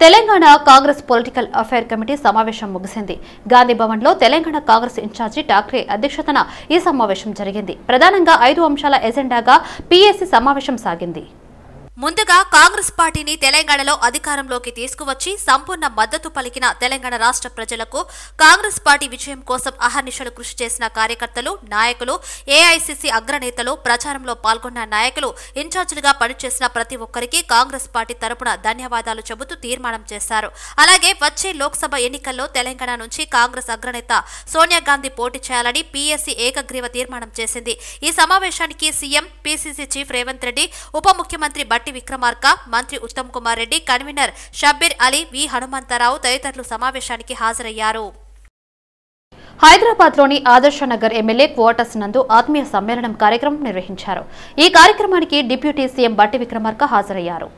Telangana Congress political affair committee సమావేశం ముగిసింది. గాంధీ భవన్ లో తెలంగాణ కాంగ్రెస్ ఇన్ఛార్జి ఠాక్రే అధ్యక్షతన ఈ సమావేశం జరిగింది. ప్రధానంగా 5 అంశాల ఎజెండాగా పీఎస్సీ సమావేశం సాగింది. ముందుగా కాంగ్రెస్ పార్టీని తెలంగాణలో అధికారంలోకి తీసుకువచ్చి సంపూర్ణ మద్దతు పలికిన తెలంగాణ రాష్ట్ర ప్రజలకు, కాంగ్రెస్ పార్టీ విజయం కోసం అహర్నిశలు కృషి చేసిన కార్యకర్తలు, నాయకులు, ఏఐసీసీ అగ్రనేతలు, ప్రచారంలో పాల్గొన్న నాయకులు, ఇన్ఛార్జీలుగా పనిచేసిన ప్రతి ఒక్కరికి కాంగ్రెస్ పార్టీ తరపున ధన్యవాదాలు చెబుతూ తీర్మానం చేశారు. అలాగే వచ్చే లోక్సభ ఎన్నికల్లో తెలంగాణ నుంచి కాంగ్రెస్ అగ్రనేత సోనియా గాంధీ పోటీ చేయాలని పీఎస్సీ ఏకగ్రీవ తీర్మానం చేసింది. ఈ సమావేశానికి CM, PCC chief Revanth Reddy, ఉప ముఖ్యమంత్రి బట్టి విక్రమార్క, మంత్రి ఉత్తమ్ కుమార్ రెడ్డి, కన్వీనర్ షబ్బీర్ అలీ, వి హనుమంతరావు తదితరులు సమావేశానికి హాజరయ్యారు. హైదరాబాద్ లోని ఆదర్శ నగర్ ఎమ్మెల్యే క్వార్టర్స్ నందు ఆత్మీయ సమ్మేళనం కార్యక్రమం నిర్వహించారు. ఈ కార్యక్రమానికి డిప్యూటీ సీఎం బట్టి విక్రమార్క హాజరయ్యారు.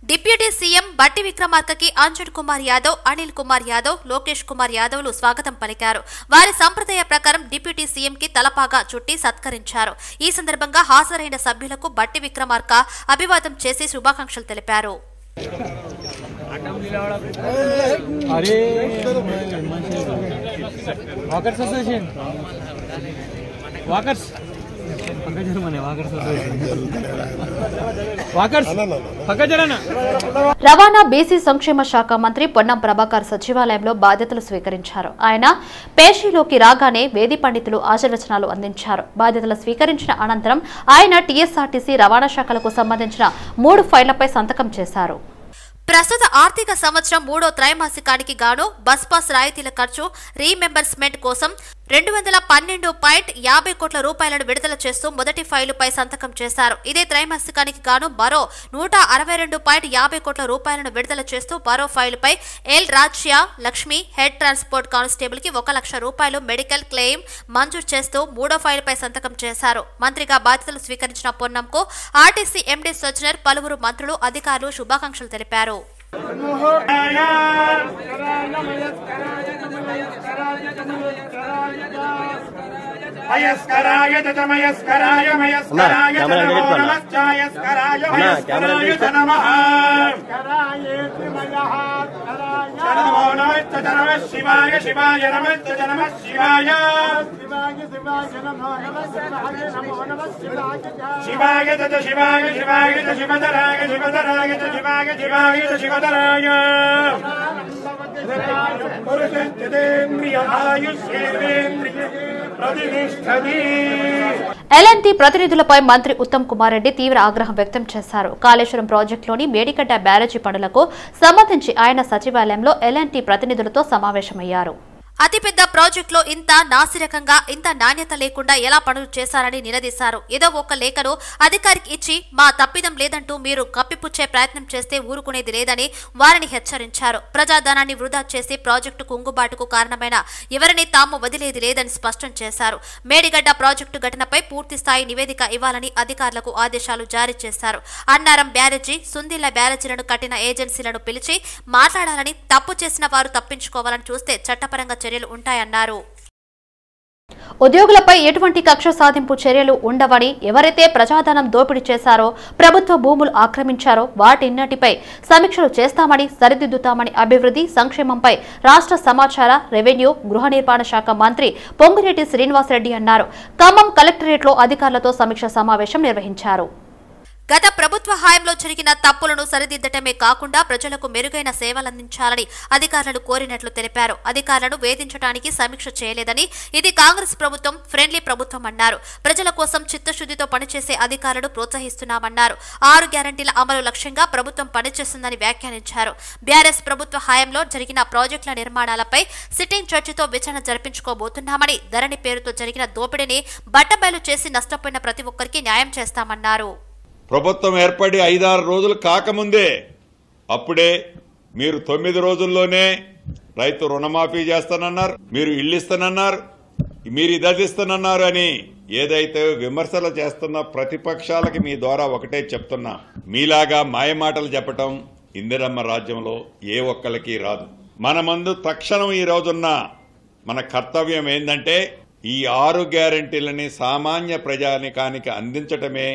డిప్యూటీ సీఎం బట్టి విక్రమార్కకి అంజన్ కుమార్ యాదవ్, అనిల్ కుమార్ యాదవ్, లోకేష్ కుమార్ యాదవ్లు స్వాగతం పలికారు. వారి సంప్రదాయ ప్రకారం డిప్యూటీ సీఎంకి తలపాగా చుట్టి సత్కరించారు. ఈ సందర్భంగా హాజరైన సభ్యులకు బట్టి విక్రమార్క అభివాదం చేసి శుభాకాంక్షలు తెలిపారు. రవాణా బీసీ సంక్షేమ శాఖ మంత్రి పొన్నం ప్రభాకర్ సచివాలయంలో బాధ్యతలు స్వీకరించారు. ఆయన పేషీలోకి రాగానే వేది పండితులు ఆశీర్వచనాలు అందించారు. బాధ్యతలు స్వీకరించిన అనంతరం ఆయన టీఎస్ఆర్టీసీ రవాణా శాఖలకు సంబంధించిన 3 ఫైళ్లపై సంతకం చేశారు. ప్రస్తుత ఆర్థిక సంవత్సరం 3వ త్రైమాసికానికి గాను బస్ పాస్ రాయితీల ఖర్చు రీమెంబర్స్మెంట్ కోసం 212.50 కోట్ల రూపాయలను విడుదల చేస్తూ మొదటి ఫైలుపై సంతకం చేశారు. ఇదే త్రైమాసికానికి గాను మరో 162.50 కోట్ల రూపాయలను విడుదల చేస్తూ మరో ఫైలుపై ఎల్ రాజ్య లక్ష్మి హెడ్ ట్రాన్స్పోర్ట్ కానిస్టేబుల్ కి 1 లక్ష రూపాయలు మెడికల్ క్లెయిమ్ మంజూరు చేస్తూ 3వ ఫైలుపై సంతకం చేశారు. మంత్రిగా బాధ్యతలు స్వీకరించిన పొన్నంకు ఆర్టీసీ ఎండీ సజ్జనర్, పలువురు మంత్రులు, అధికారులు శుభాకాంక్షలు తెలిపారు. మయస్కరాయ మయస్కరాయ మయస్కరాయ నమశ్చాయస్కరాయ మయస్కరాయ నమః నమో నమః శివాయ శివాయ నమః శివాయ శివాయ తత శివాయ శివాయ త శివధరాయ శివధరాయ త శివాయ శివాయ త శివధరాయ ఎల్ఎన్టీ ప్రతినిధులపై మంత్రి ఉత్తమ్ కుమార్ రెడ్డి తీవ్ర ఆగ్రహం వ్యక్తం చేశారు. కాళేశ్వరం ప్రాజెక్టులోని మేడిగడ్డ బ్యారేజీ పనులకు సంబంధించి ఆయన సచివాలయంలో ఎల్ఎన్టీ ప్రతినిధులతో సమావేశమయ్యారు. అతిపెద్ద ప్రాజెక్టులో ఇంత నాసిరకంగా, ఇంత నాణ్యత లేకుండా ఎలా పనులు చేశారని నిలదీశారు. ఏదో ఒక లేఖను అధికారికి ఇచ్చి మా తప్పిదం లేదంటూ మీరు కప్పిపుచ్చే ప్రయత్నం చేస్తే ఊరుకునేది లేదని వారిని హెచ్చరించారు. ప్రజాధనాన్ని వృధా చేసి ప్రాజెక్టు కుంగుబాటుకు కారణమైన ఎవరిని తాము వదిలేది లేదని స్పష్టం చేశారు. మేడిగడ్డ ప్రాజెక్టు ఘటనపై పూర్తిస్థాయి నివేదిక ఇవ్వాలని అధికారులకు ఆదేశాలు జారీ చేశారు. అన్నారం బ్యారేజీ, సుందిళ్ల బ్యారేజీలను కట్టిన ఏజెన్సీలను పిలిచి మాట్లాడాలని, తప్పు చేసిన వారు తప్పించుకోవాలని చూస్తే చట్టపరంగా చర్యలు ఉంటాయన్నారు. ఉద్యోగులపై ఎటువంటి కక్ష సాధింపు చర్యలు ఉండవని, ఎవరైతే ప్రజాధనం దోపిడీ చేశారో, ప్రభుత్వ భూములు ఆక్రమించారో వాటిన్నిటిపై సమీక్షలు చేస్తామని, సరిదిద్దుతామని అభివృద్ధి సంక్షేమంపై రాష్ట్ర సమాచార, రెవెన్యూ, గృహ నిర్మాణ శాఖ మంత్రి పొంగులేటి శ్రీనివాసరెడ్డి అన్నారు. ఖమ్మం కలెక్టరేట్లో అధికారులతో సమీక్ష సమావేశం నిర్వహించారు. గత ప్రభుత్వ హయాంలో జరిగిన తప్పులను సరిదిద్దటమే కాకుండా ప్రజలకు మెరుగైన సేవలందించాలని అధికారులను కోరినట్లు తెలిపారు. అధికారులను వేధించడానికి సమీక్ష చేయలేదని, ఇది కాంగ్రెస్ ప్రభుత్వం ఫ్రెండ్లీ ప్రభుత్వం అన్నారు. ప్రజల కోసం చిత్తశుద్ధితో పనిచేసే అధికారులను ప్రోత్సహిస్తున్నామన్నారు. 6 గ్యారంటీల అమలు లక్ష్యంగా ప్రభుత్వం పనిచేస్తుందని వ్యాఖ్యానించారు. బీఆర్ఎస్ ప్రభుత్వ హయాంలో జరిగిన ప్రాజెక్టుల నిర్మాణాలపై సిట్టింగ్ జడ్జితో విచారణ జరిపించుకోబోతున్నామని, ధరణి పేరుతో జరిగిన దోపిడీని బట్టబయలు చేసి నష్టపోయిన ప్రతి ఒక్కరికి న్యాయం చేస్తామన్నారు. ప్రభుత్వం ఏర్పడి 5-6 రోజులు కాకముందే అప్పుడే మీరు 9 రోజుల్లోనే రైతు రుణమాఫీ చేస్తానన్నారు, మీరు ఇళ్లు ఇస్తానన్నారు, మీరు ఇదదిస్తానన్నారు అని ఏదైతే విమర్శలు చేస్తున్న ప్రతిపక్షాలకి మీ ద్వారా ఒకటే చెప్తున్నా, మీలాగా మాయమాటలు చెప్పటం ఇందిరమ్మ రాజ్యంలో ఏ ఒక్కరికి రాదు. మన ముందు తక్షణం ఈ రోజున్న మన కర్తవ్యం ఏందంటే ఈ 6 గ్యారెంటీలని సామాన్య ప్రజానికానికి అందించటమే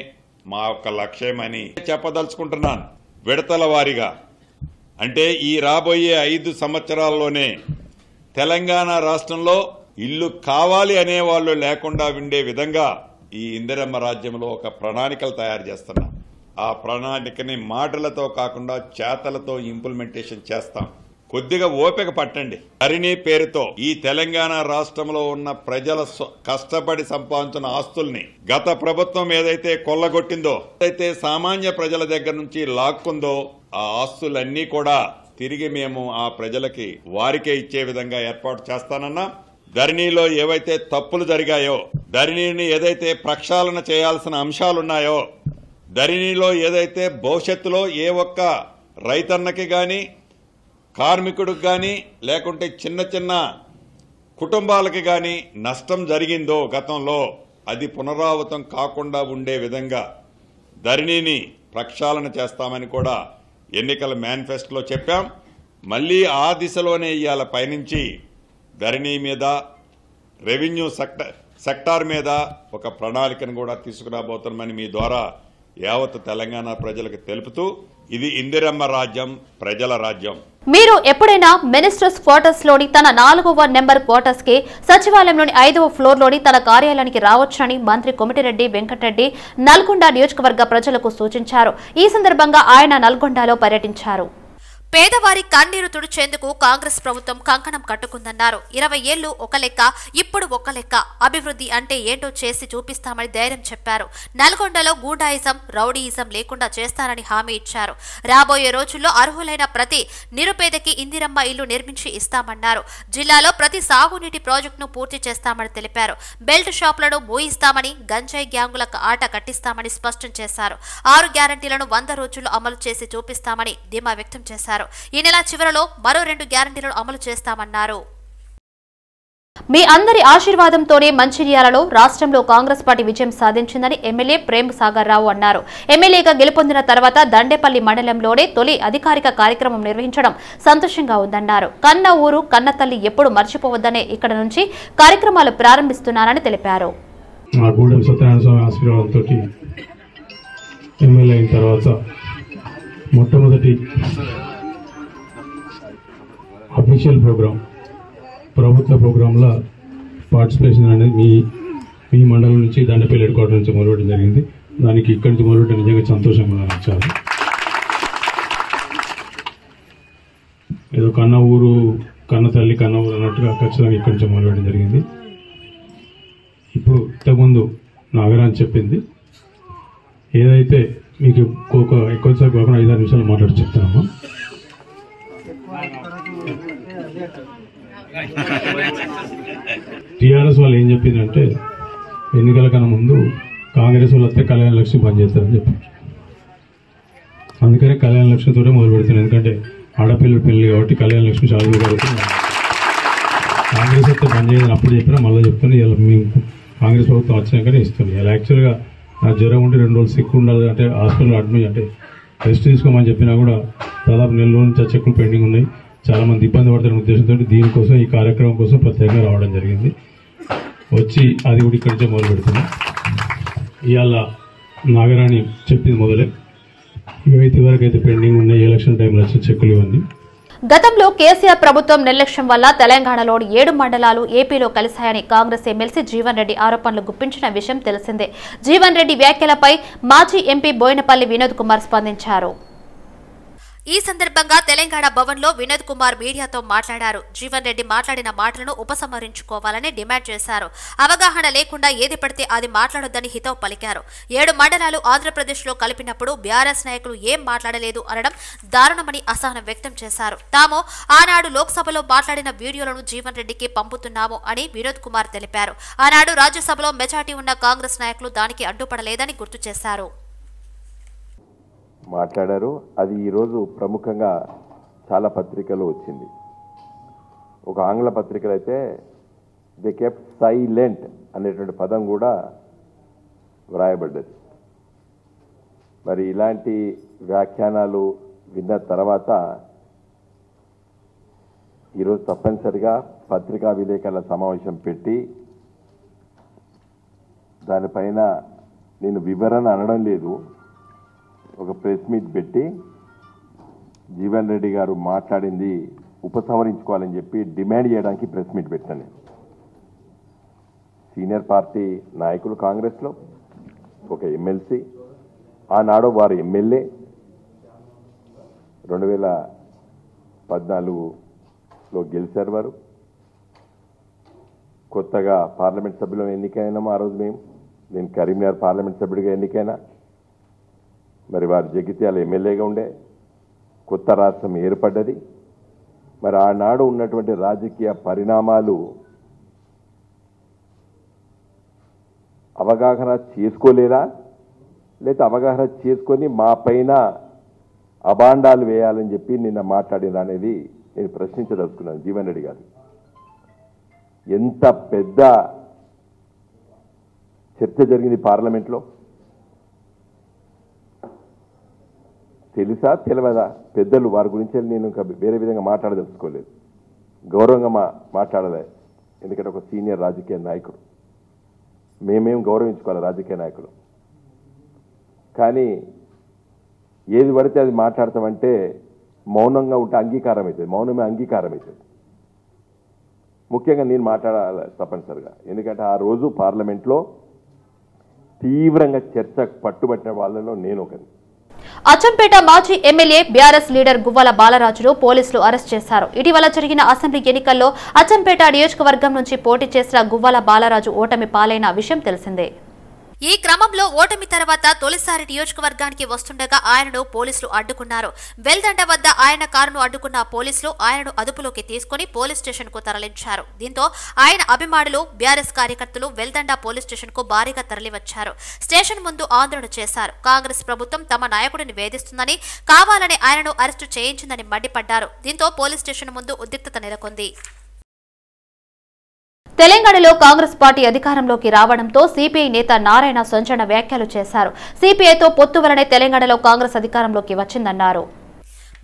మా యొక్క లక్ష్యమని చెప్పదలుచుకుంటున్నాను. విడతల వారీగా అంటే ఈ రాబోయే 5 సంవత్సరాల్లోనే తెలంగాణ రాష్ట్రంలో ఇల్లు కావాలి అనేవాళ్ళు లేకుండా ఉండే విధంగా ఈ ఇందిరమ్మ రాజ్యంలో ఒక ప్రణాళికలు తయారు చేస్తున్నాం. ఆ ప్రణాళికని మాటలతో కాకుండా చేతలతో ఇంప్లిమెంటేషన్ చేస్తాం. కొద్దిగా ఓపిక పట్టండి. ధరణి పేరుతో ఈ తెలంగాణ రాష్ట్రంలో ఉన్న ప్రజల కష్టపడి సంపాదించిన ఆస్తుల్ని గత ప్రభుత్వం ఏదైతే కొల్లగొట్టిందో, ఏదైతే సామాన్య ప్రజల దగ్గర నుంచి లాక్కుందో, ఆ ఆస్తులన్నీ కూడా తిరిగి మేము ఆ ప్రజలకి వారికే ఇచ్చే విధంగా ఏర్పాటు చేస్తానన్నా. ధరణిలో ఏవైతే తప్పులు జరిగాయో, ధరణిని ఏదైతే ప్రక్షాళన చేయాల్సిన అంశాలున్నాయో, ధరణిలో ఏదైతే భవిష్యత్తులో ఏ ఒక్క రైతన్నకి గాని కార్మికుడికి గాని లేకుంటే చిన్న చిన్న కుటుంబాలకి గాని నష్టం జరిగిందో గతంలో, అది పునరావృతం కాకుండా ఉండే విధంగా ధరణిని ప్రక్షాళన చేస్తామని కూడా ఎన్నికల మేనిఫెస్టోలో చెప్పాం. మళ్ళీ ఆ దిశలోనే ఇవాళ పయనించి ధరణి మీద, రెవెన్యూ సెక్టార్ మీద ఒక ప్రణాళికను కూడా తీసుకురాబోతున్నామని మీ ద్వారా యావత్ తెలంగాణ ప్రజలకు తెలుపుతూ, ఇది ఇందిరమ్మ రాజ్యం, ప్రజల రాజ్యం. మీరు ఎప్పుడైనా మినిస్టర్స్ క్వార్టర్స్ లోని తన 4వ నెంబర్ క్వార్టర్స్ కి సచివాలయంలోని 5వ ఫ్లోర్ లోని తన కార్యాలయానికి రావచ్చునని మంత్రి కోమటిరెడ్డి వెంకటరెడ్డి నల్గొండ నియోజకవర్గ ప్రజలకు సూచించారు. ఈ సందర్భంగా ఆయన నల్గొండలో పర్యటించారు. పేదవారి కన్నీరు తుడిచేందుకు కాంగ్రెస్ ప్రభుత్వం కంకణం కట్టుకుందన్నారు. 20 ఏళ్లు ఒక లెక్క, ఇప్పుడు ఒక లెక్క, అభివృద్ధి అంటే ఏంటో చేసి చూపిస్తామని ధైర్యం చెప్పారు. నల్గొండలో గూండాయిజం, రౌడీయిజం లేకుండా చేస్తారని హామీ ఇచ్చారు. రాబోయే రోజుల్లో అర్హులైన ప్రతి నిరుపేదకి ఇందిరమ్మ ఇల్లు నిర్మించి ఇస్తామన్నారు. జిల్లాలో ప్రతి సాగునీటి ప్రాజెక్టును పూర్తి చేస్తామని తెలిపారు. బెల్ట్ షాపులను మూయిస్తామని, గంజాయి గ్యాంగులకు ఆట కట్టిస్తామని స్పష్టం చేశారు. 6 గ్యారంటీలను 100 రోజుల్లో అమలు చేసి చూపిస్తామని ధీమా వ్యక్తం చేశారు. ఈ నెల చివరలో మరో 2 గ్యారంటీలను అమలు చేస్తామన్నారు. మీ అందరి ఆశీర్వాదంతోనే మంచిర్యాలలో రాష్ట్రంలో కాంగ్రెస్ పార్టీ విజయం సాధించిందని ఎమ్మెల్యే ప్రేమ్ సాగర్ రావు అన్నారు. ఎమ్మెల్యేగా గెలుపొందిన తర్వాత దండేపల్లి మండలంలోనే తొలి అధికారిక కార్యక్రమం నిర్వహించడం సంతోషంగా ఉందన్నారు. కన్న ఊరు కన్న తల్లి ఎప్పుడు మర్చిపోవద్దనే ఇక్కడ నుంచి కార్యక్రమాలు ప్రారంభిస్తున్నారని తెలిపారు. మొట్టమొదటి అఫీషియల్ ప్రోగ్రామ్, ప్రభుత్వ ప్రోగ్రాంలో పార్టిసిపేషన్ అనేది మీ మండలం నుంచి దండపల్లి హెడ్ క్వార్టర్ నుంచి మొదలుపెట్టడం జరిగింది. దానికి ఇక్కడి నుంచి మొదలుపెట్టడం నిజంగా సంతోషంగా అనిపించాలి. ఏదో కన్న ఊరు కన్న తల్లి కన్న ఊరు అన్నట్టుగా ఖచ్చితంగా ఇక్కడి నుంచి మొదలుపెట్టడం జరిగింది. ఇప్పుడు ఇంతకుముందు నాగరాజ్ చెప్పింది ఏదైతే మీకు ఎక్కువసేపు కాకుండా 5-6 నిమిషాలు మాట్లాడి చెప్తానమ్మా. టీఆర్ఎస్ వాళ్ళు ఏం చెప్పిందంటే ఎన్నికల కన్నా ముందు కాంగ్రెస్ వాళ్ళు వస్తే కళ్యాణ లక్ష్మి బంద్ చేస్తారని చెప్పారు. అందుకనే కళ్యాణ లక్ష్మితోనే మొదలు పెడుతున్నాను. ఎందుకంటే ఆడపిల్లల పెళ్లి కాబట్టి కళ్యాణ లక్ష్మి చాలు కాబట్టి కాంగ్రెస్ వస్తే బంద్ చేయాలని అప్పుడు చెప్పినా మళ్ళీ చెప్తాను. ఇలా మేము కాంగ్రెస్ ప్రభుత్వం వచ్చినాకనే ఇస్తుంది. ఇలా యాక్చువల్గా నాకు జ్వరం ఉంటే 2 రోజులు సిక్ ఉండాలి అంటే హాస్పిటల్ అడ్మిట్ అంటే రెస్ట్ తీసుకోమని చెప్పినా కూడా దాదాపు నెల రోజుల నుంచి చెక్కులు పెండింగ్ ఉన్నాయి. చాలా మంది ఇబ్బంది పడుతున్న ఉద్దేశంతో దీనికోసం ఈ కార్యక్రమం కోసం ప్రత్యేకంగా రావడం జరిగింది. వచ్చి అది కూడా ఇక్కడి నుంచే మొదలు పెడుతున్నాం. ఇవాళ నాగరాణి చెప్పింది మొదలే ఇవైతే వరకు అయితే పెండింగ్ ఉన్నాయి ఎలక్షన్ టైంలో వచ్చే చెక్కులు ఇవన్నీ. గతంలో కేసీఆర్ ప్రభుత్వం నిర్లక్ష్యం వల్ల తెలంగాణలోని 7 మండలాలు ఏపీలో కలిశాయని కాంగ్రెస్ ఎమ్మెల్సీ జీవన్ రెడ్డి ఆరోపణలు గుప్పించిన విషయం తెలిసిందే. జీవన్ రెడ్డి వ్యాఖ్యలపై మాజీ ఎంపీ బోయినపల్లి వినోద్ కుమార్ స్పందించారు. ఈ సందర్భంగా తెలంగాణ భవన్ లో వినోద్ కుమార్ మీడియాతో మాట్లాడారు. జీవన్ రెడ్డి మాట్లాడిన మాటలను ఉపసంహరించుకోవాలని డిమాండ్ చేశారు. అవగాహన లేకుండా ఏది పడితే అది మాట్లాడొద్దని హితవు పలికారు. 7 మండలాలు ఆంధ్రప్రదేశ్ లో కలిపినప్పుడు బీఆర్ఎస్ నాయకులు ఏం మాట్లాడలేదు అనడం దారుణమని అసహనం వ్యక్తం చేశారు. తాము ఆనాడు లోక్సభలో మాట్లాడిన వీడియోలను జీవన్ రెడ్డికి పంపుతున్నాము అని వినోద్ కుమార్ తెలిపారు. ఆనాడు రాజ్యసభలో మెజార్టీ ఉన్న కాంగ్రెస్ నాయకులు దానికి అడ్డుపడలేదని గుర్తు చేశారు. మాట్లాడారు. అది ఈరోజు ప్రముఖంగా చాలా పత్రికల్లో వచ్చింది. ఒక ఆంగ్ల పత్రికలు అయితే దే కెప్ట్ సైలెంట్ అనేటువంటి పదం కూడా వ్రాయబడ్డది. మరి ఇలాంటి వ్యాఖ్యానాలు విన్న తర్వాత ఈరోజు తప్పనిసరిగా పత్రికా విలేకరుల సమావేశం పెట్టి దానిపైన నేను వివరణ అనడం లేదు, ఒక ప్రెస్ మీట్ పెట్టి జీవన్ రెడ్డి గారు మాట్లాడింది ఉపసంహరించుకోవాలని చెప్పి డిమాండ్ చేయడానికి ప్రెస్ మీట్ పెట్టాను. సీనియర్ పార్టీ నాయకులు కాంగ్రెస్లో, ఒక ఎమ్మెల్సీ, ఆనాడు వారు ఎమ్మెల్యే, 2014లో గెలిచారు వారు. కొత్తగా పార్లమెంట్ సభ్యులు ఎన్నికైనాము ఆ రోజు నేను కరీంనగర్ పార్లమెంట్ సభ్యుడిగా ఎన్నికైనా. మరి వారు జగిత్యాల ఎమ్మెల్యేగా ఉండే, కొత్త రాష్ట్రం ఏర్పడ్డది. మరి ఆనాడు ఉన్నటువంటి రాజకీయ పరిణామాలు అవగాహన చేసుకోలేదా, లేదా అవగాహన చేసుకొని మా పైన అబాండాలు వేయాలని చెప్పి నిన్న మాట్లాడిన అనేది నేను ప్రశ్నించదలుచుకున్నాను. జీవన్ రెడ్డి గారు ఎంత పెద్ద చర్చ జరిగింది పార్లమెంట్లో, తెలుసా తెలియదా? పెద్దలు వారి గురించి నేను ఇంకా వేరే విధంగా మాట్లాడదలుచుకోలేదు, గౌరవంగా మాట్లాడలే. ఎందుకంటే ఒక సీనియర్ రాజకీయ నాయకుడు, మేమేం గౌరవించుకోవాలి రాజకీయ నాయకులు. కానీ ఏది పడితే అది మాట్లాడతామంటే మౌనంగా ఉంటే అంగీకారం అవుతుంది, మౌనమే అంగీకారం అవుతుంది. ముఖ్యంగా నేను మాట్లాడాలి తప్పనిసరిగా, ఎందుకంటే ఆ రోజు పార్లమెంట్లో తీవ్రంగా చర్చకు పట్టుబట్టిన వాళ్ళలో నేను ఒకరిని. అచ్చంపేట మాజీ ఎమ్మెల్యే బీఆర్ఎస్ లీడర్ గువ్వల బాలరాజును పోలీసులు అరెస్ట్ చేశారు. ఇటీవల జరిగిన అసెంబ్లీ ఎన్నికల్లో అచ్చంపేట నియోజకవర్గం నుంచి పోటీ చేసిన గువ్వల బాలరాజు ఓటమి పాలైన విషయం తెలిసిందే. ఈ క్రమంలో ఓటమి తర్వాత తొలిసారి నియోజకవర్గానికి వస్తుండగా ఆయనను పోలీసులు అడ్డుకున్నారు. వెల్దండ వద్ద ఆయన కారును అడ్డుకున్న పోలీసులు ఆయనను అదుపులోకి తీసుకుని పోలీస్ స్టేషన్ కు తరలించారు. దీంతో ఆయన అభిమానులు, బీఆర్ఎస్ కార్యకర్తలు వెల్దండ పోలీస్ స్టేషన్ కు భారీగా తరలివచ్చారు. స్టేషన్ ముందు ఆందోళన చేశారు. కాంగ్రెస్ ప్రభుత్వం తమ నాయకుడిని వేధిస్తుందని, కావాలని ఆయనను అరెస్టు చేయించిందని మండిపడ్డారు. దీంతో పోలీస్ స్టేషన్ ముందు ఉద్రిక్తత నెలకొంది. తెలంగాణలో కాంగ్రెస్ పార్టీ అధికారంలోకి రావడంతో సిపిఐ నేత నారాయణ సంచలన వ్యాఖ్యలు చేశారు. సిపిఐతో పొత్తు వలనే తెలంగాణలో కాంగ్రెస్ అధికారంలోకి వచ్చిందన్నారు.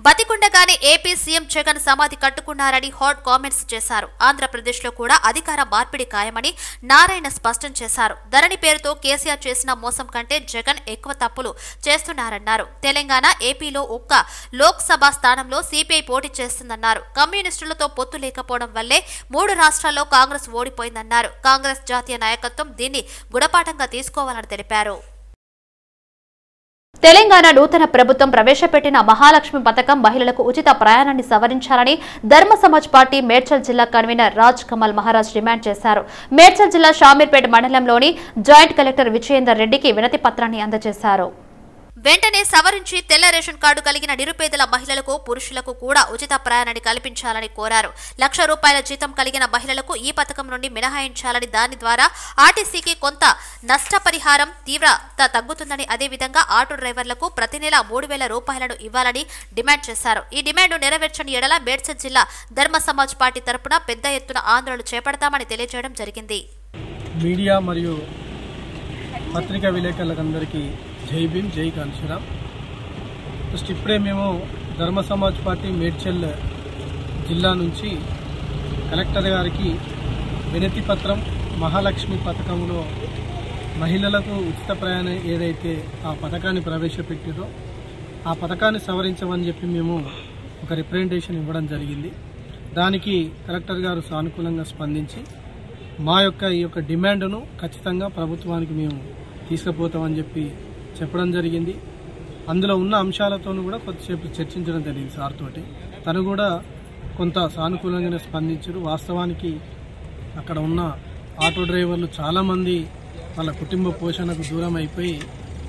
బతికుండగానే ఏపీ సీఎం జగన్ సమాధి కట్టుకున్నారని హాట్ కామెంట్స్ చేశారు. ఆంధ్రప్రదేశ్లో కూడా అధికార మార్పిడి ఖాయమని నారాయణ స్పష్టం చేశారు. ధరణి పేరుతో కేసీఆర్ చేసిన మోసం కంటే జగన్ ఎక్కువ తప్పులు చేస్తున్నారన్నారు. తెలంగాణ, ఏపీలో ఒక్క లోక్సభ స్థానంలో సిపిఐ పోటీ చేస్తుందన్నారు. కమ్యూనిస్టులతో పొత్తు లేకపోవడం వల్లే 3 రాష్ట్రాల్లో కాంగ్రెస్ ఓడిపోయిందన్నారు. కాంగ్రెస్ జాతీయ నాయకత్వం దీన్ని గుణపాఠంగా తీసుకోవాలని తెలిపారు. తెలంగాణ నూతన ప్రభుత్వం ప్రవేశపెట్టిన మహాలక్ష్మి పథకం మహిళలకు ఉచిత ప్రయాణాన్ని సవరించాలని ధర్మ సమాజ్ పార్టీ మేడ్చల్ జిల్లా కన్వీనర్ రాజ్ కమల్ మహారాజ్ డిమాండ్ చేశారు. మేడ్చల్ జిల్లా షామీర్పేట మండలంలోని జాయింట్ కలెక్టర్ విజయేందర్ రెడ్డికి వినతి పత్రాన్ని అందజేశారు. వెంటనే సవరించి తెల్ల రేషన్ కార్డు కలిగిన నిరుపేదల మహిళలకు, పురుషులకు కూడా ఉచిత ప్రయాణాన్ని కల్పించాలని కోరారు. ₹1,00,000 జీతం కలిగిన మహిళలకు ఈ పథకం నుండి మినహాయించాలని, దాని ద్వారా ఆర్టీసీకి కొంత నష్టపరిహారం తీవ్రత తగ్గుతుందని, అదేవిధంగా ఆటో డ్రైవర్లకు ప్రతి నెల ₹3,000 ఇవ్వాలని డిమాండ్ చేశారు. ఈ డిమాండ్ నెరవేర్చని ఎడల మేడ్చల్ జిల్లా ధర్మ సమాజ్ పార్టీ తరపున పెద్ద ఎత్తున ఆందోళనలు చేపడతామని తెలియజేయడం జరిగింది. మీడియా మరియు పత్రికా విలేకరులందరికీ జై భీమ్, జై కాన్షీరామ్. ఫస్ట్ ఇప్పుడే మేము ధర్మ సమాజ్ పార్టీ మేడ్చల్ జిల్లా నుంచి కలెక్టర్ గారికి వినతి పత్రం, మహాలక్ష్మి పథకంలో మహిళలకు ఉచిత ప్రయాణం ఏదైతే ఆ పథకాన్ని ప్రవేశపెట్టిరో ఆ పథకాన్ని సవరించమని చెప్పి మేము ఒక రిప్రజెంటేషన్ ఇవ్వడం జరిగింది. దానికి కలెక్టర్ గారు సానుకూలంగా స్పందించి మా యొక్క ఈ యొక్క డిమాండ్ను ఖచ్చితంగా ప్రభుత్వానికి మేము తీసుకుపోతామని చెప్పి చెప్పడం జరిగింది. అందులో ఉన్న అంశాలతోనూ కూడా కొద్దిసేపు చర్చించడం జరిగింది సార్ తోటి. తను కూడా కొంత సానుకూలంగానే స్పందించారు. వాస్తవానికి అక్కడ ఉన్న ఆటో డ్రైవర్లు చాలామంది వాళ్ళ కుటుంబ పోషణకు దూరం అయిపోయి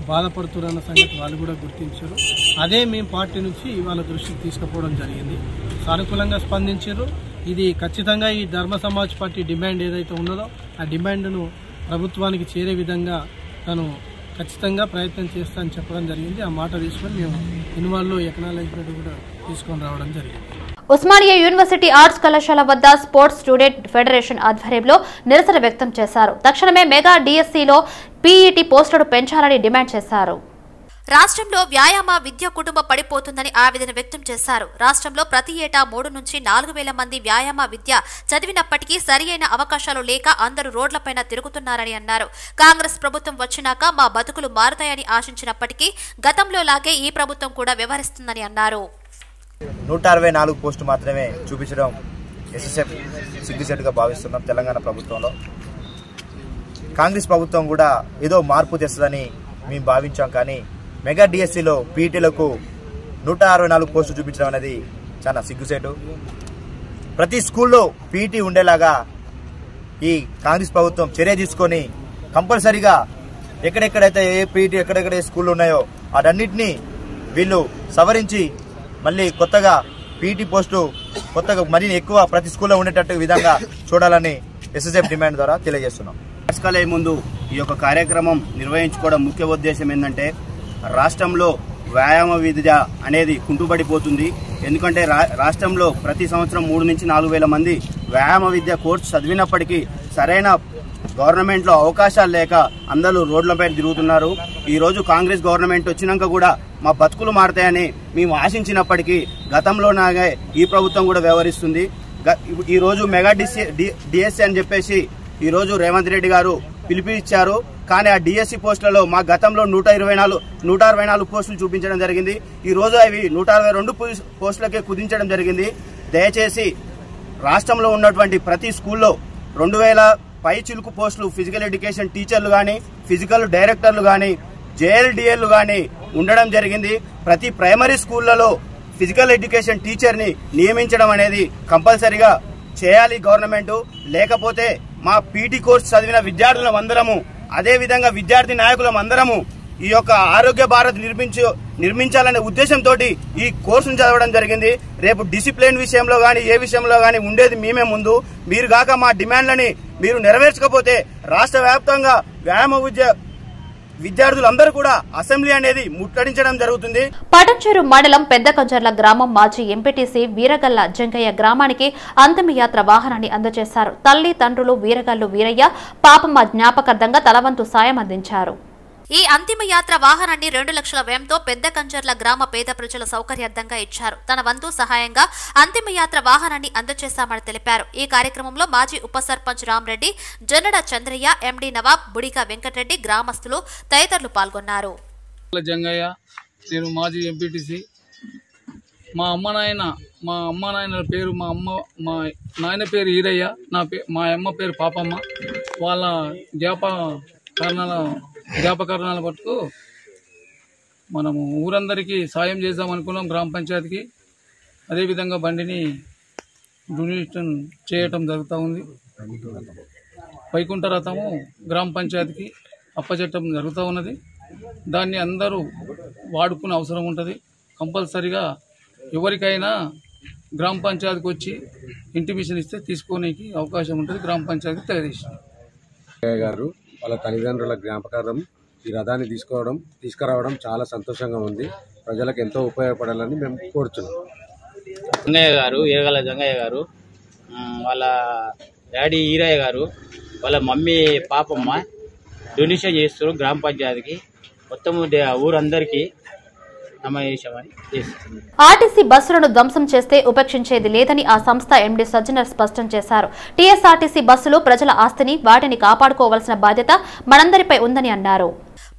బాధపడుతున్న సంగతి వాళ్ళు కూడా గుర్తించారు. అదే మేము పార్టీ నుంచి వాళ్ళ దృష్టికి తీసుకుపోవడం జరిగింది. సానుకూలంగా స్పందించారు. ఇది ఖచ్చితంగా ఈ ధర్మ సమాజ్ పార్టీ డిమాండ్ ఏదైతే ఉన్నదో ఆ డిమాండ్ను ప్రభుత్వానికి చేరే విధంగా తను ఖచ్చితంగా ప్రయత్నం చేస్తా అని చెప్పడం జరిగింది. ఆ మాట తీసుకొని మేము ఇన్వాల్వ్లో ఎకనాలజ్మెంట్ కూడా తీసుకొని రావడం జరిగింది. ఉస్మానియా యూనివర్సిటీ ఆర్ట్స్ కళాశాల వద్ద స్పోర్ట్స్ స్టూడెంట్ ఫెడరేషన్ ఆధ్వర్యంలో నిరసన వ్యక్తం చేశారు. తక్షణమే మెగా డిఎస్సిలో పీఈటీ పోస్టులు పెంచాలని డిమాండ్ చేశారు. రాష్ట్రంలో వ్యాయామ విద్య కుటుంబం పడిపోతుందని ఆవేదన వ్యక్తం చేశారు. రాష్ట్రంలో ప్రతి ఏటా 3 నుంచి 4,000 మంది వ్యాయామ విద్య చదివినప్పటికీ సరియైన అవకాశాలు లేక అందరూ రోడ్లపైన తిరుగుతున్నారని అన్నారు. కాంగ్రెస్ ప్రభుత్వం వచ్చినాక మా బతుకులు మారుతాయని ఆశించినప్పటికీ గతంలో లాగే ఈ ప్రభుత్వం కూడా వ్యవహరిస్తుందని అన్నారు. 164 పోస్టు మాత్రమే చూపించడం ఎస్ఎస్ఎఫ్ సిగ్గుసేటుగా భావిస్తున్నాం. తెలంగాణ ప్రభుత్వంలో కాంగ్రెస్ ప్రభుత్వం కూడా ఏదో మార్పు తెస్తుందని మేము భావించాం. కానీ మెగా డిఎస్సిలో పీఈటీలకు 164 పోస్టులు చూపించడం అనేది చాలా సిగ్గుసేటు. ప్రతి స్కూల్లో పీఈటీ ఉండేలాగా ఈ కాంగ్రెస్ ప్రభుత్వం చర్య తీసుకొని కంపల్సరీగా ఎక్కడెక్కడైతే ఏ పీఈటీ ఎక్కడెక్కడ ఏ స్కూళ్ళు ఉన్నాయో వాటన్నిటినీ వీళ్ళు సవరించి మళ్ళీ కొత్తగా పీఈటీ పోస్టు కొత్తగా మరీ ఎక్కువ ప్రతి స్కూల్లో ఉండేటట్టు విధంగా చూడాలని ఎస్ఎస్ఎఫ్ డిమాండ్ ద్వారా తెలియజేస్తున్నాం. పాఠశాల ముందు ఈ యొక్క కార్యక్రమం నిర్వహించుకోవడం ముఖ్య ఉద్దేశం ఏంటంటే రాష్ట్రంలో వ్యాయామ విద్య అనేది కుంటుపడిపోతుంది. ఎందుకంటే రాష్ట్రంలో ప్రతి సంవత్సరం 3 నుంచి 4 వేల మంది వ్యాయామ విద్య కోర్సు చదివినప్పటికీ సరైన గవర్నమెంట్లో అవకాశాలు లేక అందరూ రోడ్లపై తిరుగుతున్నారు. ఈరోజు కాంగ్రెస్ గవర్నమెంట్ వచ్చినాక కూడా మా బతుకులు మారతాయని మేము ఆశించినప్పటికీ గతంలోనాగే ఈ ప్రభుత్వం కూడా వ్యవహరిస్తుంది. ఈరోజు మెగా డిఎస్సి అని చెప్పేసి ఈరోజు రేవంత్ రెడ్డి గారు పిలిపిచ్చారు. కానీ ఆ డిఎస్సి పోస్టులలో మా గతంలో 164 పోస్టులు చూపించడం జరిగింది. ఈ రోజు అవి 162 పోస్టులకే కుదించడం జరిగింది. దయచేసి రాష్ట్రంలో ఉన్నటువంటి ప్రతి స్కూల్లో 2000 పై చిలుకు పోస్టులు ఫిజికల్ ఎడ్యుకేషన్ టీచర్లు కానీ ఫిజికల్ డైరెక్టర్లు కానీ జేఎల్డిఎల్ కానీ ఉండడం జరిగింది. ప్రతి ప్రైమరీ స్కూళ్లలో ఫిజికల్ ఎడ్యుకేషన్ టీచర్ని నియమించడం అనేది కంపల్సరీగా చేయాలి గవర్నమెంట్. లేకపోతే మా పీటీ కోర్సు చదివిన విద్యార్థులం అందరము అదేవిధంగా విద్యార్థి నాయకులం అందరము ఈ యొక్క ఆరోగ్య భారత్ నిర్మించాలనే ఉద్దేశంతో ఈ కోర్సును చదవడం జరిగింది. రేపు డిసిప్లిన్ విషయంలో కానీ ఏ విషయంలో కానీ ఉండేది మేమే ముందు. మీరు కాక మా డిమాండ్లని మీరు నెరవేర్చకపోతే రాష్ట్ర వ్యాప్తంగా వ్యాయామ విద్యార్థులందరూ కూడా అసెంబ్లీ అనేది ముట్టడించడం జరుగుతుంది. పటంచెరు మండలం పెద్దకంజర్ల గ్రామం మాజీ ఎంపీటీసీ వీరగల్ల జంగయ్య గ్రామానికి అంతిమయాత్ర వాహనాన్ని అందజేశారు. తల్లి తండ్రులు వీరగల్లు వీరయ్య పాపమ్మ జ్ఞాపకార్థంగా తలవంతు సాయం అందించారు. ఈ అంతిమయాత్ర వాహనాన్ని 2 లక్షల వ్యయంతో పెద్ద కంజర్ల గ్రామ పేద ప్రజల సౌకర్యార్థంగా ఇచ్చారు. తన వంతు సహాయంగా అంతిమయాత్ర వాహనాన్ని అందజేశామని తెలిపారు. ఈ కార్యక్రమంలో మాజీ ఉప సర్పంచ్ రామరెడ్డి, జొన్నడ చంద్రయ్య, ఎండి నవాబ్, బుడిగా వెంకటరెడ్డి, గ్రామస్తులు తదితరులు పాల్గొన్నారు. జంగయ్య, నేను మాజీ ఎంపీటీసీ. మా అమ్మ నాయన పేరు మా నాయన పేరు ఈరయ్య, మా అమ్మ పేరు పాపమ్మ. వాళ్ళ జ్ఞాపకారణాల పట్టుకు మనము ఊరందరికీ సాయం చేద్దామనుకున్నాం. గ్రామ పంచాయతీకి అదేవిధంగా బండిని డొనేషన్ చేయటం జరుగుతూ ఉంది. వైకుంఠ రథము గ్రామ పంచాయతీకి అప్పచెట్టడం జరుగుతూ ఉన్నది. దాన్ని అందరూ వాడుకునే అవసరం ఉంటుంది. కంపల్సరిగా ఎవరికైనా గ్రామ పంచాయతీకి వచ్చి ఇంటిమేషన్ ఇస్తే తీసుకోనికి అవకాశం ఉంటుంది. గ్రామ పంచాయతీ తెలియజేసింది గారు వాళ్ళ తల్లిదండ్రుల జ్ఞాపకార్థం ఈ రథాన్ని తీసుకురావడం చాలా సంతోషంగా ఉంది. ప్రజలకు ఎంతో ఉపయోగపడాలని మేము కోరుతున్నాం. జంగయ్య గారు, ఈరగల జంగయ్య గారు, వాళ్ళ డాడీ ఈరయ్య గారు, వాళ్ళ మమ్మీ పాపమ్మ డొనేషన్ చేస్తారు గ్రామ పంచాయతీకి. మొత్తం ఊరందరికీ ఆర్టీసీ బస్సులను ధ్వంసం చేస్తే ఉపేక్షించేది లేదని ఆ సంస్థ ఎండీ సజ్జనర్ స్పష్టం చేశారు. టీఎస్ఆర్టీసీ బస్సులు ప్రజల ఆస్తిని, వాటిని కాపాడుకోవాల్సిన బాధ్యత మనందరిపై ఉందని అన్నారు.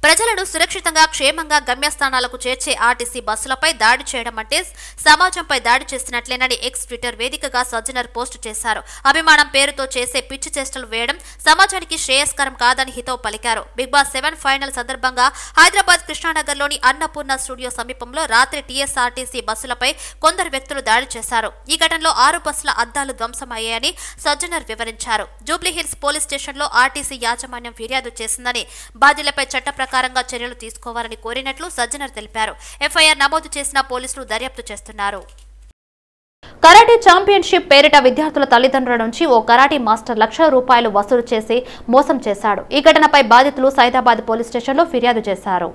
ప్రజలను సురక్షితంగా క్షేమంగా గమ్యస్థానాలకు చేర్చే ఆర్టీసీ బస్సులపై దాడి చేయడం అంటే సమాజంపై దాడి చేస్తున్నట్లేనని ఎక్స్ ట్విట్టర్ వేదికగా సజ్జనర్ పోస్టు చేశారు. అభిమానం పేరుతో చేసే పిచ్చి చేష్టలు వేయడం సమాజానికి శ్రేయస్కరం కాదని హితవు పలికారు. బిగ్ బాస్ 7 ఫైనల్ సందర్భంగా హైదరాబాద్ కృష్ణానగర్లోని అన్నపూర్ణ స్టూడియో సమీపంలో రాత్రి టీఎస్ఆర్టీసీ బస్సులపై కొందరు వ్యక్తులు దాడి చేశారు. ఈ ఘటనలో 6 బస్సుల అద్దాలు ధ్వంసమయ్యాయని సజ్జనర్ వివరించారు. జూబ్లీహిల్స్ పోలీస్ స్టేషన్లో ఆర్టీసీ యాజమాన్యం ఫిర్యాదు చేసిందని, బాధ్యులపై చట్ట ప్రకారంగా చర్యలు తీసుకోవాలని కోరినట్లు సజ్జనర్ తెలిపారు. ఎఫ్ఐఆర్ నమోదు చేసిన పోలీసులు దర్యాప్తు చేస్తున్నారు. కరాటే ఛాంపియన్షిప్ పేరిట విద్యార్థుల తల్లిదండ్రుల నుంచి ఓ కరాటే మాస్టర్ ₹1,00,000 వసూలు చేసి మోసం చేశాడు. ఈ ఘటనపై బాధితులు సైదాబాద్ పోలీస్ స్టేషన్లో ఫిర్యాదు చేశారు.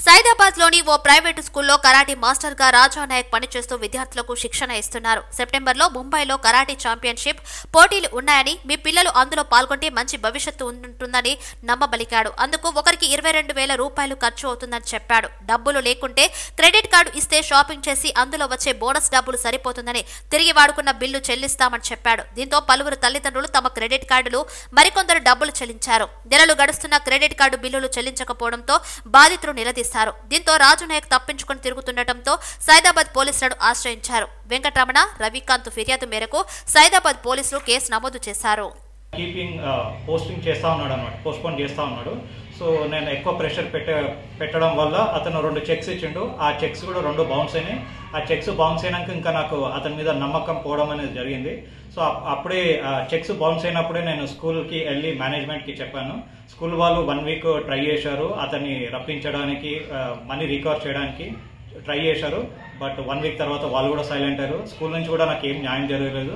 సైదాబాద్ లోని ఓ ప్రైవేటు స్కూల్లో కరాటే మాస్టర్ గా రాజా నాయక్ పనిచేస్తూ విద్యార్థులకు శిక్షణ ఇస్తున్నారు. సెప్టెంబర్లో ముంబైలో కరాటే ఛాంపియన్షిప్ పోటీలు ఉన్నాయని, మీ పిల్లలు అందులో పాల్గొంటే మంచి భవిష్యత్తు ఉంటుందని నమ్మబలికాడు. అందుకు ఒకరికి ₹22,000 ఖర్చు అవుతుందని చెప్పాడు. డబ్బులు లేకుంటే క్రెడిట్ కార్డు ఇస్తే షాపింగ్ చేసి అందులో వచ్చే బోనస్ డబ్బులు సరిపోతుందని, తిరిగి వాడుకున్న బిల్లు చెల్లిస్తామని చెప్పాడు. దీంతో పలువురు తల్లిదండ్రులు తమ క్రెడిట్ కార్డులు, మరికొందరు డబ్బులు చెల్లించారు. నెలలు గడుస్తున్న క్రెడిట్ కార్డు బిల్లులు చెల్లించకపోవడంతో బాధితులు నిలదీశారు. బెదిరిస్తారు. దీంతో రాజు నాయక్ తప్పించుకుని తిరుగుతుండటంతో సైదాబాద్ పోలీసులను ఆశ్రయించారు. వెంకటరమణ, రవికాంత్ ఫిర్యాదు మేరకు సైదాబాద్ పోలీసులు కేసు నమోదు చేశారు. పోస్టింగ్ చేస్తా ఉన్నాడు అన్నమాట, పోస్ట్పోన్ చేస్తా ఉన్నాడు. సో నేను ఎక్కువ ప్రెషర్ పెట్టడం వల్ల అతను 2 చెక్స్ ఇచ్చిండు. ఆ చెక్స్ కూడా 2 బౌన్స్ అయినాయి. ఆ చెక్స్ బౌన్స్ అయినాక ఇంకా నాకు అతని మీద నమ్మకం పోవడం అనేది జరిగింది. సో అప్పుడే చెక్స్ బౌన్స్ అయినప్పుడే నేను స్కూల్కి వెళ్ళి మేనేజ్మెంట్కి చెప్పాను. స్కూల్ వాళ్ళు 1 వీక్ ట్రై చేశారు, అతన్ని రప్పించడానికి, మనీ రికవర్ చేయడానికి ట్రై చేశారు. బట్ 1 వీక్ తర్వాత వాళ్ళు కూడా సైలెంట్ అయ్యారు. స్కూల్ నుంచి కూడా నాకు ఏం న్యాయం జరగలేదు.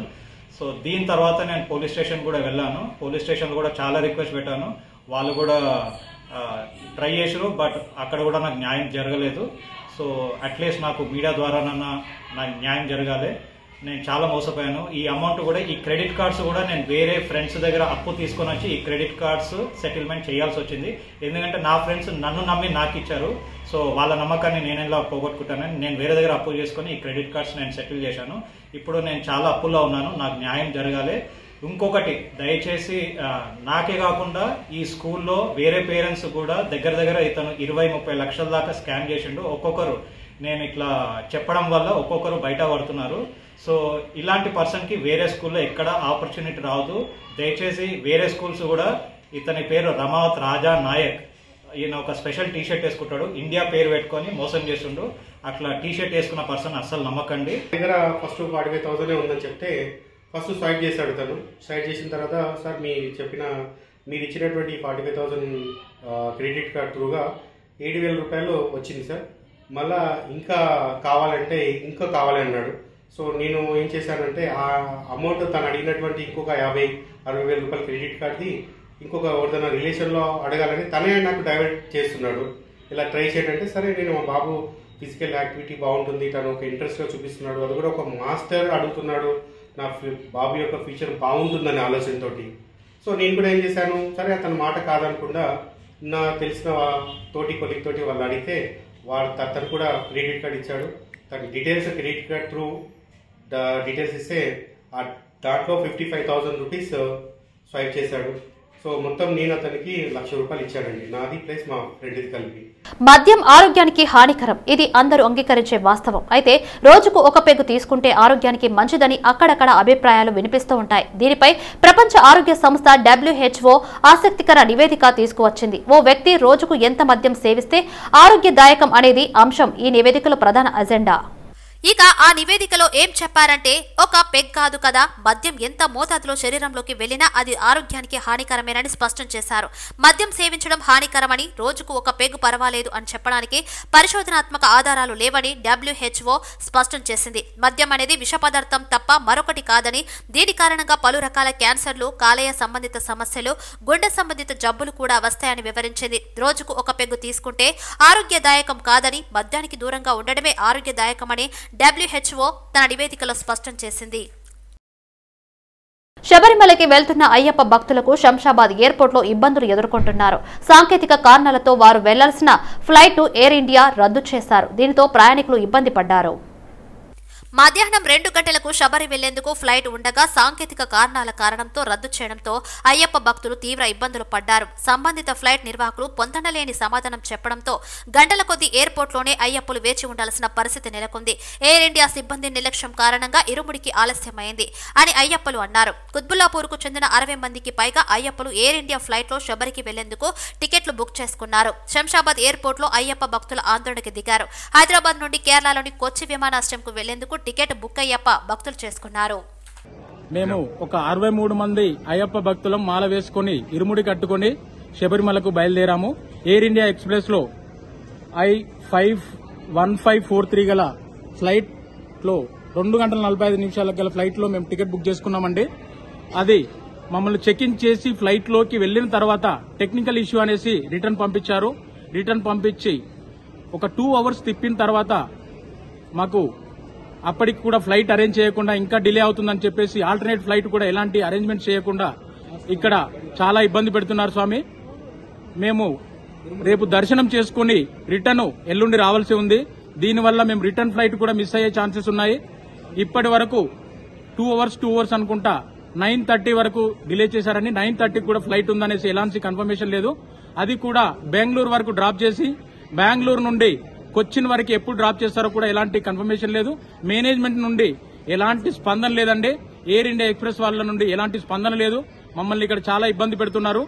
సో దీని తర్వాత నేను పోలీస్ స్టేషన్ కూడా వెళ్ళాను. పోలీస్ స్టేషన్ కూడా చాలా రిక్వెస్ట్ పెట్టాను. వాళ్ళు కూడా ట్రై చేశారు, బట్ అక్కడ కూడా నాకు న్యాయం జరగలేదు. సో అట్లీస్ట్ నాకు మీడియా ద్వారానన్నా నాకు న్యాయం జరగాలి. నేను చాలా మోసపోయాను. ఈ అమౌంట్ కూడా, ఈ క్రెడిట్ కార్డ్స్ కూడా నేను వేరే ఫ్రెండ్స్ దగ్గర అప్పు తీసుకొని వచ్చి ఈ క్రెడిట్ కార్డ్స్ సెటిల్మెంట్ చేయాల్సి వచ్చింది. ఎందుకంటే నా ఫ్రెండ్స్ నన్ను నమ్మి నాకు ఇచ్చారు. సో వాళ్ళ నమ్మకాన్ని నేను ఎలా పోగొట్టుకుంటానని నేను వేరే దగ్గర అప్పు చేసుకుని ఈ క్రెడిట్ కార్డ్స్ నేను సెటిల్ చేశాను. ఇప్పుడు నేను చాలా అప్పుల్లో ఉన్నాను. నాకు న్యాయం జరగాలి. ఇంకొకటి, దయచేసి నాకే కాకుండా ఈ స్కూల్లో వేరే పేరెంట్స్ కూడా దగ్గర ఇతను 20-30 లక్షల దాకా స్కామ్ చేసిండు. ఒక్కొక్కరు నేను ఇట్లా చెప్పడం వల్ల ఒక్కొక్కరు బయట పడుతున్నారు. సో ఇలాంటి పర్సన్కి వేరే స్కూల్లో ఎక్కడ ఆపర్చునిటీ రాదు. దయచేసి వేరే స్కూల్స్ కూడా, ఇతని పేరు రమావత్ రాజా నాయక్, ఈయన ఒక స్పెషల్ టీషర్ట్ వేసుకుంటాడు, ఇండియా పేరు పెట్టుకొని మోసం చేస్తుండు. అట్లా టీషర్ట్ వేసుకున్న పర్సన్ అస్సలు నమ్మకండి. దగ్గర ఫస్ట్ 45,000 ఉందని చెప్తే ఫస్ట్ స్వైప్ చేశాడు. తను స్వైప్ చేసిన తర్వాత, సార్ మీరు ఇచ్చినటువంటి 45,000 క్రెడిట్ కార్డ్ త్రూగా 7,000 రూపాయలు వచ్చింది సార్, మళ్ళా ఇంకా కావాలి అన్నాడు. సో నేను ఏం చేశానంటే ఆ అమౌంట్ తను అడిగినటువంటి ఇంకొక 50-60 వేల రూపాయల క్రెడిట్ కార్డ్ది ఇంకొక ఎవరిదైనా రిలేషన్లో అడగాలని తనే నాకు డైవర్ట్ చేస్తున్నాడు. ఇలా ట్రై చేయడంటే, సరే నేను మా బాబు ఫిజికల్ యాక్టివిటీ బాగుంటుంది, తను ఒక ఇంట్రెస్ట్గా చూపిస్తున్నాడు, అది కూడా ఒక మాస్టర్ అడుగుతున్నాడు, నా బాబు యొక్క ఫ్యూచర్ బాగుంటుందనే ఆలోచనతోటి. సో నేను కూడా ఏం చేశాను, సరే అతని మాట కాదనకుండా నా తెలిసిన కొలిక్ తోటి వాళ్ళు అడిగితే తను కూడా క్రెడిట్ కార్డ్ ఇచ్చాడు. తన details credit card through details ఇస్తే దాంట్లో 55,000 రూపీస్ స్వైప్ చేశాడు. సో మొత్తం నేను అతనికి 1,00,000 రూపాయలు ఇచ్చాడండి, నాది ప్లస్ మా ఫ్రెండ్ది కలిపి. మద్యం ఆరోగ్యానికి హానికరం, ఇది అందరూ అంగీకరించే వాస్తవం. అయితే రోజుకు ఒక పెగ్గు తీసుకుంటే ఆరోగ్యానికి మంచిదని అక్కడక్కడ అభిప్రాయాలు వినిపిస్తూ ఉంటాయి. దీనిపై ప్రపంచ ఆరోగ్య సంస్థ WHO ఆసక్తికర నివేదిక తీసుకువచ్చింది. ఓ వ్యక్తి రోజుకు ఎంత మద్యం సేవిస్తే ఆరోగ్యదాయకం అనేది అంశం ఈ నివేదికలో ప్రధాన అజెండా. ఇక ఆ నివేదికలో ఏం చెప్పారంటే, ఒక పెగ్ కాదు కదా, మద్యం ఎంత మోతాదులో శరీరంలోకి వెళ్లినా అది ఆరోగ్యానికి హానికరమేనని స్పష్టం చేశారు. మద్యం సేవించడం హానికరమని, రోజుకు ఒక పెగ్ పర్వాలేదు అని చెప్పడానికి పరిశోధనాత్మక ఆధారాలు లేవని WHO స్పష్టం చేసింది. మద్యం అనేది విష పదార్థం తప్ప మరొకటి కాదని, దీని కారణంగా పలు రకాల క్యాన్సర్లు, కాలేయ సంబంధిత సమస్యలు, గుండె సంబంధిత జబ్బులు కూడా వస్తాయని వివరించింది. రోజుకు ఒక పెగ్గు తీసుకుంటే ఆరోగ్యదాయకం కాదని, మద్యానికి దూరంగా ఉండడమే ఆరోగ్యదాయకమని WHO తన నివేదికలో స్పష్టం చేసింది. శబరిమలకి వెళ్తున్న అయ్యప్ప భక్తులకు శంషాబాద్ ఎయిర్పోర్ట్లో ఇబ్బందులు ఎదుర్కొంటున్నారు. సాంకేతిక కారణాలతో వారు వెళ్లాల్సిన ఫ్లైట్ ఎయిర్ ఇండియా రద్దు చేశారు. దీనితో ప్రయాణికులు ఇబ్బంది పడ్డారు. మధ్యాహ్నం 2 గంటలకు శబరి వెళ్లేందుకు ఫ్లైట్ ఉండగా సాంకేతిక కారణాల కారణంతో రద్దు చేయడంతో అయ్యప్ప భక్తులు తీవ్ర ఇబ్బందులు పడ్డారు. సంబంధిత ఫ్లైట్ నిర్వాహకులు పొందనలేని సమాధానం చెప్పడంతో గంటల కొద్దీ ఎయిర్పోర్ట్లోనే అయ్యప్పలు వేచి ఉండాల్సిన పరిస్థితి నెలకొంది. ఎయిర్ ఇండియా సిబ్బంది నిర్లక్ష్యం కారణంగా ఇరుముడికి ఆలస్యమైంది అని అయ్యప్పలు అన్నారు. కుత్బుల్లాపూర్కు చెందిన 60 మందికి పైగా అయ్యప్పలు ఎయిర్ ఇండియా ఫ్లైట్లో శబరికి వెళ్లేందుకు టికెట్లు బుక్ చేసుకున్నారు. శంషాబాద్ ఎయిర్పోర్ట్లో అయ్యప్ప భక్తుల ఆందోళనకి దిగారు. హైదరాబాద్ నుండి కేరళలోని కొచ్చి విమానాశ్రయంకు వెళ్లేందుకు టికెట్ బుక్ అయ్యప్ప భక్తులు చేసుకున్నారు. మేము ఒక 63 మంది అయ్యప్ప భక్తులం మాల వేసుకుని ఇరుముడి కట్టుకుని శబరిమలకు బయలుదేరాము. ఎయిర్ ఇండియా ఎక్స్ప్రెస్ లో I-51543 గల ఫ్లైట్ లో 2 గంటల 45 నిమిషాల గల ఫ్లైట్ లో మేము టికెట్ బుక్ చేసుకున్నామండి. అది మమ్మల్ని చెక్ ఇన్ చేసి ఫ్లైట్ లోకి వెళ్లిన తర్వాత టెక్నికల్ ఇష్యూ అనేసి రిటర్న్ పంపించారు. రిటర్న్ పంపించి ఒక 2 అవర్స్ తిప్పిన తర్వాత మాకు అప్పటికి కూడా ఫ్లైట్ అరేంజ్ చేయకుండా ఇంకా డిలే అవుతుందని చెప్పేసి ఆల్టర్నేట్ ఫ్లైట్ కూడా ఎలాంటి అరేంజ్మెంట్ చేయకుండా ఇక్కడ చాలా ఇబ్బంది పెడుతున్నారు స్వామి. మేము రేపు దర్శనం చేసుకుని రిటర్న్ ఎల్లుండి రావాల్సి ఉంది. దీనివల్ల మేము రిటర్న్ ఫ్లైట్ కూడా మిస్ అయ్యే ఛాన్సెస్ ఉన్నాయి. ఇప్పటి వరకు 2 అవర్స్ అనుకుంటా 9:30 వరకు డిలే చేశారని, 9:30 కూడా ఫ్లైట్ ఉందనేసి ఎలాంటి కన్ఫర్మేషన్ లేదు. అది కూడా బెంగళూరు వరకు డ్రాప్ చేసి బెంగళూరు నుండి కొచ్చిన్ వరకు ఎప్పుడు డ్రాప్ చేస్తారో కూడా ఎలాంటి కన్ఫర్మేషన్ లేదు. మేనేజ్మెంట్ నుండి ఎలాంటి స్పందన లేదండి. ఎయిర్ ఇండియా ఎక్స్ప్రెస్ వాళ్ళ నుండి ఎలాంటి స్పందన లేదు. మమ్మల్ని ఇక్కడ చాలా ఇబ్బంది పెడుతున్నారు.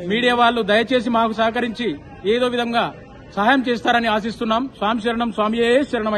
మీడియా వాళ్ళు దయచేసి మాకు సహకరించి ఏదో విధంగా సహాయం చేస్తారని ఆశిస్తున్నాం. స్వామి శరణం, స్వామియే శరణమయ్య.